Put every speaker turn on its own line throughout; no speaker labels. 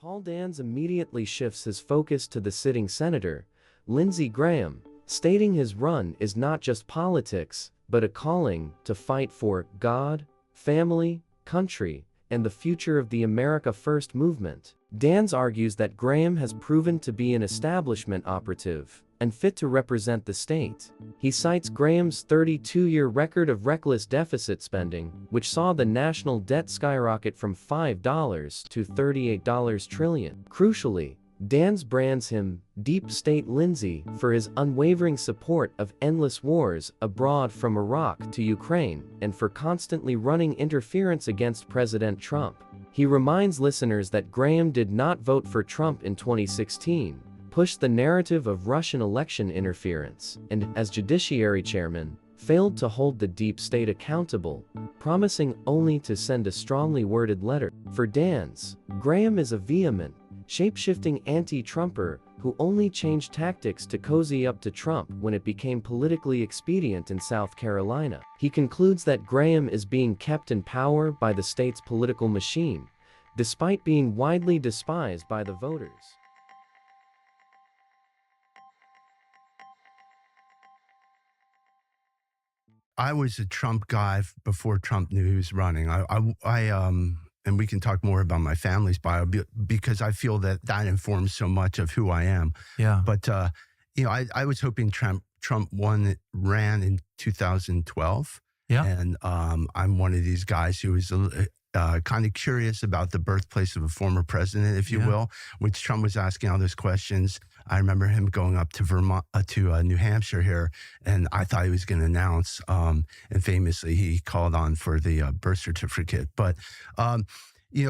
Paul Dans immediately shifts his focus to the sitting senator, Lindsey Graham, stating his run is not just politics, but a calling to fight for God, family, country, and the future of the America First movement. Dans argues that Graham has proven to be an establishment operative and fit to represent the state. He cites Graham's 32-year record of reckless deficit spending, which saw the national debt skyrocket from $5 to $38 trillion. Crucially, Dans brands him Deep State Lindsey for his unwavering support of endless wars abroad from Iraq to Ukraine and for constantly running interference against President Trump. He reminds listeners that Graham did not vote for Trump in 2016, pushed the narrative of Russian election interference, and, as Judiciary Chairman, failed to hold the deep state accountable, promising only to send a strongly worded letter. For Dans, Graham is a vehement, shape-shifting anti-Trumper who only changed tactics to cozy up to Trump when it became politically expedient in South Carolina. He concludes that Graham is being kept in power by the state's political machine, despite being widely despised by the voters.
I was a Trump guy before Trump knew he was running. And we can talk more about my family's bio because I feel that informs so much of who I am.
Yeah.
But, I was hoping Trump ran in 2012.
Yeah.
And I'm one of these guys who was kind of curious about the birthplace of a former president, if you will, which Trump was asking all those questions. I remember him going up to Vermont, to New Hampshire here, and I thought he was going to announce. And famously, he called on for the birth certificate. But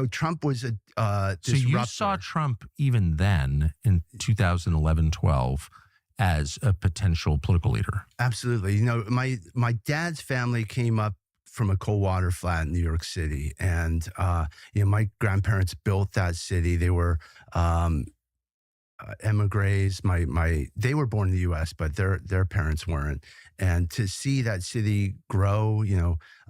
Trump was a disruptor.
So you saw Trump even then in 2011-12 as a potential political leader.
Absolutely. My dad's family came up from a cold water flat in New York City, and my grandparents built that city. They were emigres. They were born in the U.S., but their parents weren't. And to see that city grow,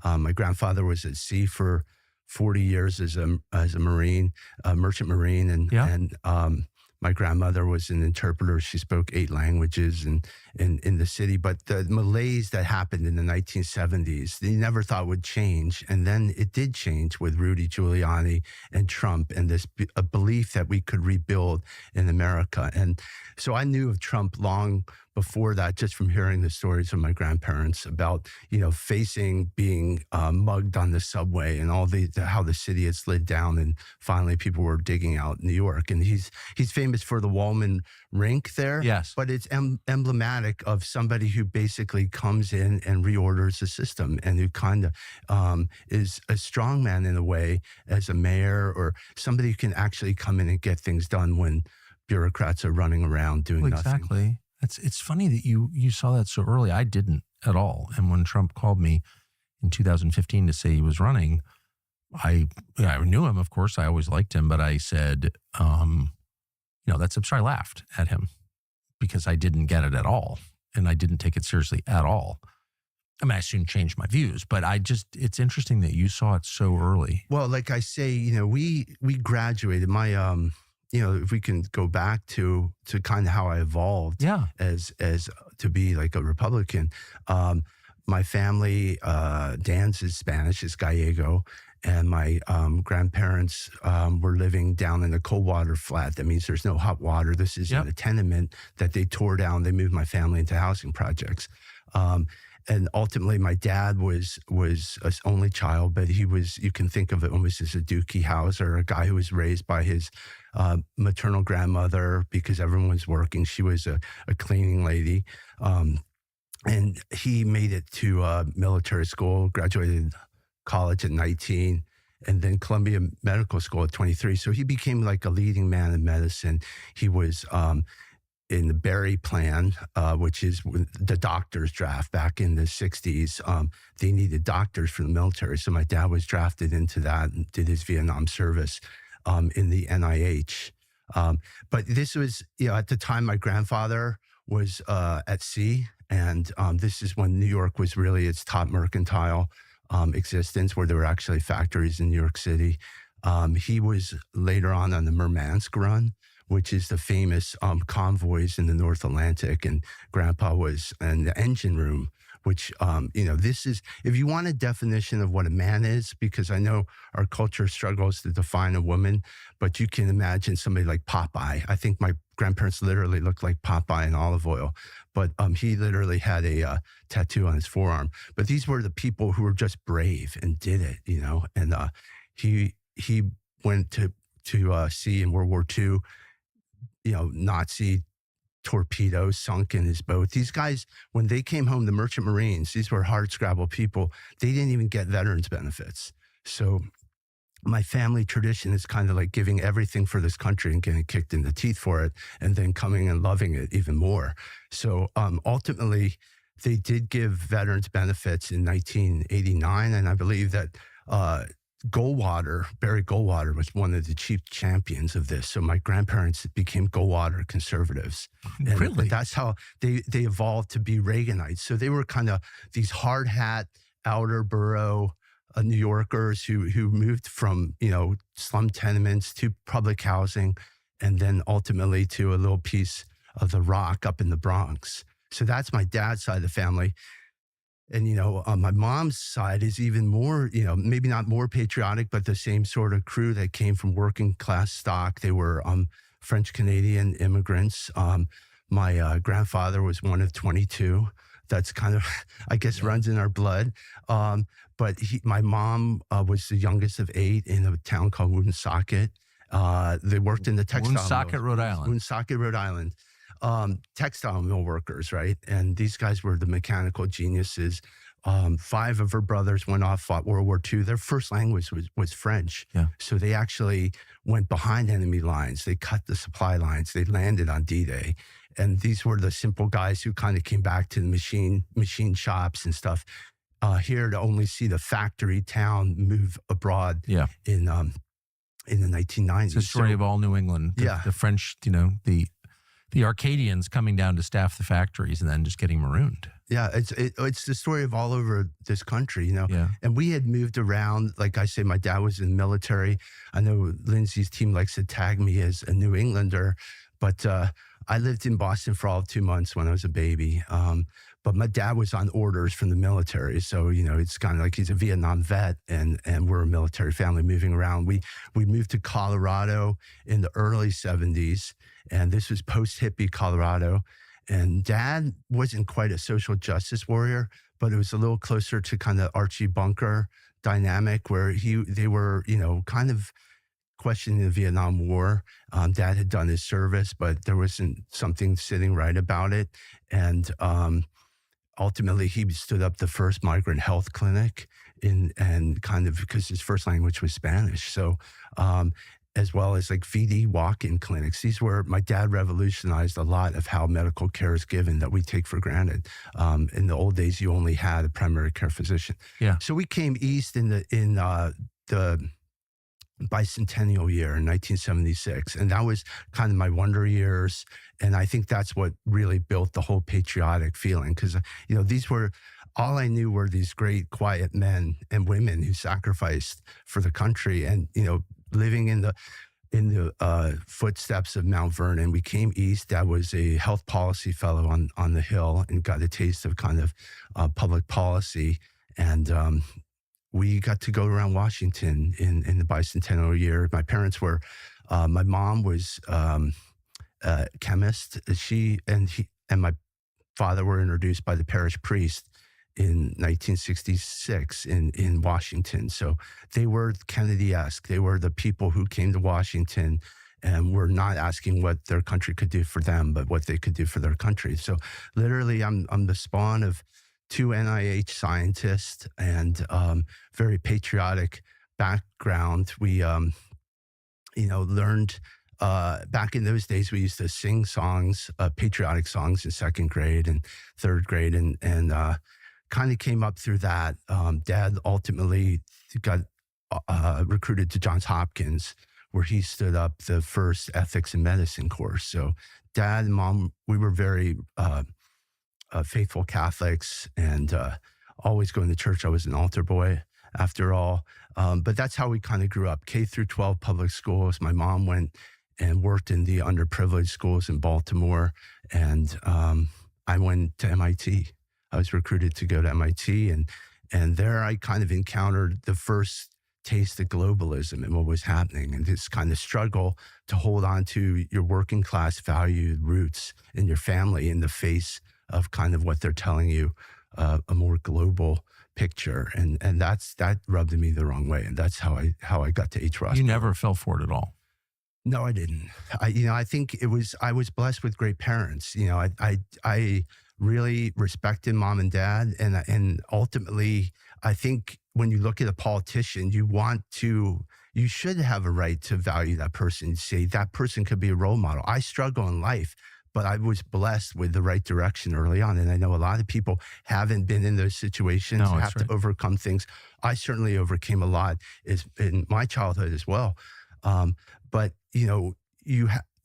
my grandfather was at sea for 40 years as a Marine, merchant Marine, and my grandmother was an interpreter. She spoke 8 languages in the city. But the malaise that happened in the 1970s, they never thought would change. And then it did change with Rudy Giuliani and Trump and a belief that we could rebuild in America. And so I knew of Trump long before that, just from hearing the stories of my grandparents about, facing being mugged on the subway and all how the city had slid down, and finally people were digging out New York. And he's famous for the Wallman Rink there.
Yes.
But it's emblematic of somebody who basically comes in and reorders the system, and who kind of is a strong man in a way as a mayor, or somebody who can actually come in and get things done when bureaucrats are running around doing nothing.
Exactly. It's funny that you saw that so early. I didn't at all. And when Trump called me in 2015 to say he was running, I knew him, of course. I always liked him, but I said, that's absurd. I laughed at him because I didn't get it at all, and I didn't take it seriously at all. I mean, I soon changed my views, but it's interesting that you saw it so early.
Well, like I say, we graduated. My if we can go back to kind of how I evolved as to be like a Republican, my family, Dan's is Spanish, is Gallego, and my grandparents were living down in a cold water flat. That means there's no hot water. This is in a tenement that they tore down. They moved my family into housing projects. And ultimately, my dad was an only child, but you can think of it almost as a Dookie Howser, a guy who was raised by his maternal grandmother because everyone was working. She was a cleaning lady. And he made it to military school, graduated college at 19, and then Columbia Medical School at 23. So he became like a leading man in medicine. He was in the Berry plan, which is the doctors draft back in the 60s. They needed doctors for the military. So my dad was drafted into that and did his Vietnam service in the NIH. But this was, at the time my grandfather was at sea. And this is when New York was really its top mercantile existence, where there were actually factories in New York City. He was later on the Murmansk run, which is the famous convoys in the North Atlantic, and Grandpa was in the engine room. Which this is, if you want a definition of what a man is, because I know our culture struggles to define a woman, but you can imagine somebody like Popeye. I think my grandparents literally looked like Popeye in olive oil, but he literally had a tattoo on his forearm. But these were the people who were just brave and did it, and he went to see in World War II, Nazi torpedoes sunk in his boat. These guys, when they came home, the Merchant Marines, these were hardscrabble people. They didn't even get veterans benefits. So my family tradition is kind of like giving everything for this country and getting kicked in the teeth for it, and then coming and loving it even more. So ultimately, they did give veterans benefits in 1989, and I believe that Barry Goldwater was one of the chief champions of this. So my grandparents became Goldwater conservatives. And
Really?
that's how they evolved to be Reaganites. So they were kind of these hard hat, outer borough New Yorkers who moved from, slum tenements to public housing, and then ultimately to a little piece of the rock up in the Bronx. So that's my dad's side of the family. And, my mom's side is even more, maybe not more patriotic, but the same sort of crew that came from working class stock. They were French Canadian immigrants. My grandfather was one of 22. That's kind of, I guess, runs in our blood. But my mom was the youngest of 8 in a town called Woonsocket. They worked in the textile
Woonsocket, Rhode Island.
Woonsocket, Rhode Island. Textile mill workers, right? And these guys were the mechanical geniuses. 5 of her brothers went off, fought World War II. Their first language was French.
Yeah.
So they actually went behind enemy lines. They cut the supply lines. They landed on D-Day. And these were the simple guys who kind of came back to the machine shops and stuff here to only see the factory town move abroad in the 1990s.
It's the story of all New England. The French, the Arcadians coming down to staff the factories and then just getting marooned.
Yeah, it's the story of all over this country,
Yeah.
And we had moved around. Like I say, my dad was in the military. I know Lindsay's team likes to tag me as a New Englander, but I lived in Boston for all of 2 months when I was a baby. But my dad was on orders from the military. So, it's kind of like he's a Vietnam vet and we're a military family moving around. We moved to Colorado in the early 70s, and this was post-hippie Colorado. And Dad wasn't quite a social justice warrior, but it was a little closer to kind of Archie Bunker dynamic where they were, kind of questioning the Vietnam War. Dad had done his service, but there wasn't something sitting right about it. And ultimately, he stood up the first migrant health clinic and kind of because his first language was Spanish. So, as well as like VD walk-in clinics. These were, my dad revolutionized a lot of how medical care is given that we take for granted. In the old days, you only had a primary care physician.
Yeah.
So we came east in the bicentennial year in 1976. And that was kind of my wonder years. And I think that's what really built the whole patriotic feeling. Because, these were, all I knew were these great, quiet men and women who sacrificed for the country. And, living in the footsteps of Mount Vernon, we came east. I was a health policy fellow on the Hill and got a taste of kind of public policy. And we got to go around Washington in the bicentennial year. My parents were, my mom was a chemist. She and my father were introduced by the parish priest in 1966 in Washington. So they were Kennedy-esque. They were the people who came to Washington and were not asking what their country could do for them, but what they could do for their country. So literally, I'm the spawn of 2 NIH scientists and very patriotic background. We, learned back in those days, we used to sing songs, patriotic songs in 2nd grade and 3rd grade, and kind of came up through that. Dad ultimately got recruited to Johns Hopkins, where he stood up the first ethics in medicine course. So Dad and Mom, we were very faithful Catholics and always going to church. I was an altar boy after all. But that's how we kind of grew up, K through 12 public schools. My mom went and worked in the underprivileged schools in Baltimore. And I went to MIT. I was recruited to go to MIT. And there I kind of encountered the first taste of globalism and what was happening, and this kind of struggle to hold on to your working class valued roots in your family in the face of kind of what they're telling you, a more global picture. And that rubbed me the wrong way. And that's how I got to H. Ross.
You never fell for it at all.
No, I didn't. I think I was blessed with great parents. I really respected mom and dad. And ultimately, I think when you look at a politician, you should have a right to value that person, say that person could be a role model. I struggle in life, but I was blessed with the right direction early on. And I know a lot of people haven't been in those situations,
No,
have to overcome things. I certainly overcame a lot in my childhood as well. But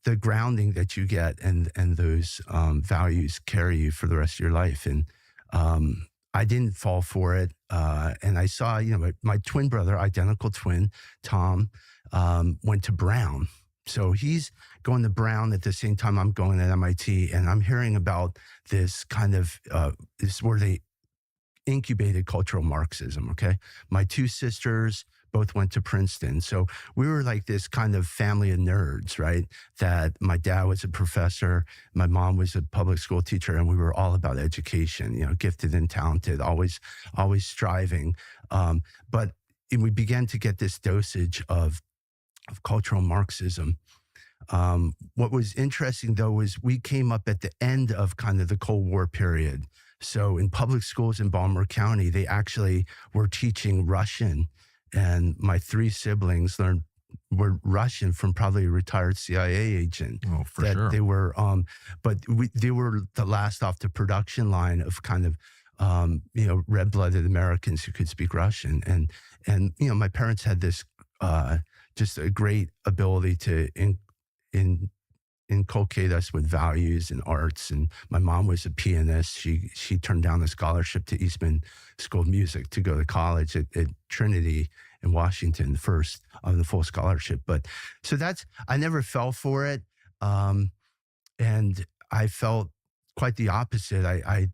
the grounding that you get and those values carry you for the rest of your life. And I didn't fall for it. And I saw, my twin brother, identical twin, Tom, went to Brown. So he's going to Brown at the same time I'm going at MIT. And I'm hearing about this kind of, this is where they incubated cultural Marxism. Okay. My two sisters both went to Princeton. So we were like this kind of family of nerds, right? That my dad was a professor, my mom was a public school teacher, and we were all about education, gifted and talented, always striving. But we began to get this dosage of cultural Marxism. What was interesting, though, was we came up at the end of kind of the Cold War period. So in public schools in Baltimore County, they actually were teaching Russian. And my three siblings were Russian from probably a retired CIA agent.
Oh, for sure.
They were, they were the last off the production line of kind of, red-blooded Americans who could speak Russian. And my parents had this, just a great ability to inculcate us with values and arts. And my mom was a pianist. She turned down a scholarship to Eastman School of Music to go to college at Trinity in Washington first on the full scholarship. But so I never fell for it. And I felt quite the opposite. I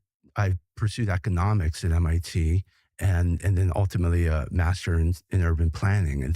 pursued economics at MIT and then ultimately a master in urban planning. And